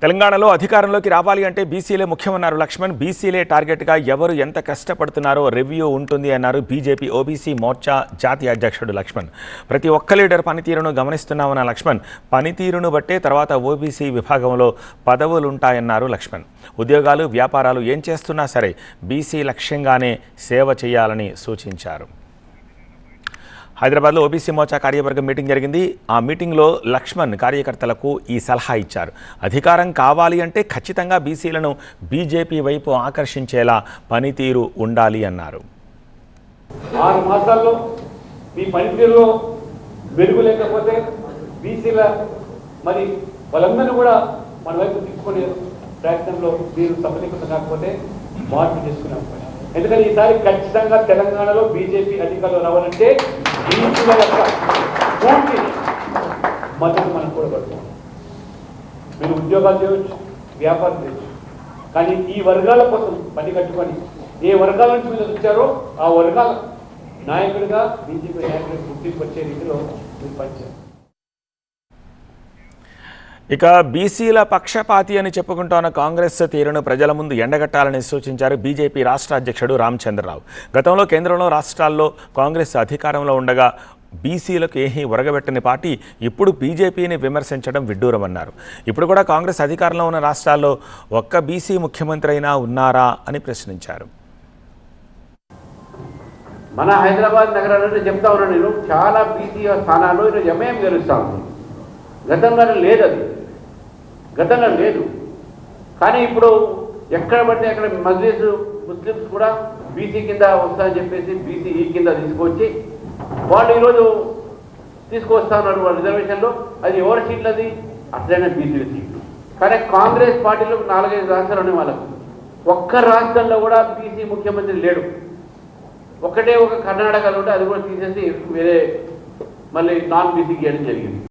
తెలంగాణలో అధికారంలోకి రావాలి అంటే బీసీలే ముఖ్యమన్నారు లక్ష్మణ్. బీసీలే టార్గెట్గా ఎవరు ఎంత కష్టపడుతున్నారో రివ్యూ ఉంటుంది అన్నారు బీజేపీ ఓబీసీ మోర్చా జాతీయ అధ్యక్షుడు లక్ష్మణ్. ప్రతి ఒక్క లీడర్ పనితీరును గమనిస్తున్నామన్న లక్ష్మణ్. పనితీరును బట్టే తర్వాత ఓబీసీ విభాగంలో పదవులుంటాయన్నారు లక్ష్మణ్. ఉద్యోగాలు వ్యాపారాలు ఏం చేస్తున్నా సరే బీసీ లక్ష్యంగానే సేవ చేయాలని సూచించారు. హైదరాబాద్లో ఓబీసీ మోర్చా కార్యవర్గం మీటింగ్ జరిగింది. ఆ మీటింగ్లో లక్ష్మణ్ కార్యకర్తలకు ఈ సలహా ఇచ్చారు. అధికారం కావాలి అంటే ఖచ్చితంగా బీసీలను బీజేపీ వైపు ఆకర్షించేలా పనితీరు ఉండాలి అన్నారు. 6 మాసాల్లో మీ పనితీరులో వెలుగు లేకపోతే బీసీల మరి వాళ్ళందరినీ కూడా మన వైపు తీసుకునే ప్రయత్నంలో మీరు సఫలీకృతం కాకపోతే మార్పు చేసుకున్నాం. ఎందుకంటే ఈసారి ఖచ్చితంగా తెలంగాణలో బీజేపీ అధికారంలో రావాలంటే బీసీల యొక్క పూర్తి మద్దతు మనం కూడా పడుతున్నాం. మీరు ఉద్యోగాలు చేయవచ్చు, వ్యాపారం చేయవచ్చు, కానీ ఈ వర్గాల కోసం పని కట్టుకొని ఏ వర్గాల నుంచి మీరు వచ్చారో ఆ వర్గాల నాయకుడిగా బీజేపీ నాయకుడికి గుర్తింపు వచ్చే రీతిలో మీరు పనిచేయాలి. ఇక బీసీల పక్షపాతి అని చెప్పుకుంటున్న కాంగ్రెస్ తీరును ప్రజల ముందు ఎండగట్టాలని సూచించారు బీజేపీ రాష్ట్ర అధ్యక్షుడు రామచంద్రరావు. గతంలో కేంద్రంలో రాష్ట్రాల్లో కాంగ్రెస్ అధికారంలో ఉండగా బీసీలకు ఏమీ ఒరగబెట్టని పార్టీ ఇప్పుడు బీజేపీని విమర్శించడం విడ్డూరమన్నారు. ఇప్పుడు కూడా కాంగ్రెస్ అధికారంలో ఉన్న రాష్ట్రాల్లో ఒక్క బీసీ ముఖ్యమంత్రి అయినా ఉన్నారా అని ప్రశ్నించారు. మన హైదరాబాద్ నగరంలో చెప్తా ఉన్నాను, నేను చాలా బీసీ స్థానాల్లో ఈరోజు ఎంఐఎం గెలుస్తా ఉంది. గతంలో లేదు, అది గతంలో లేదు. కానీ ఇప్పుడు ఎక్కడ పడితే అక్కడ మజ్లిస్ ముస్లిమ్స్ కూడా బీసీ కింద వస్తాయని చెప్పేసి బీసీ కింద తీసుకొచ్చి వాళ్ళు ఈరోజు తీసుకొస్తా ఉన్నారు వాళ్ళ రిజర్వేషన్లో. అది ఎవరి సీట్లు, అది అట్లయినా బీసీల సీట్లు. కానీ కాంగ్రెస్ పార్టీలో 4-5 రాష్ట్రాలు ఉన్నాయి వాళ్ళకు. ఒక్క రాష్ట్రంలో కూడా బీసీ ముఖ్యమంత్రి లేడు. ఒకటే ఒక కర్ణాటకలో ఉంటే అది కూడా తీసేసి వేరే మళ్ళీ నాన్ బీసీకి ఇవ్వడం జరిగింది.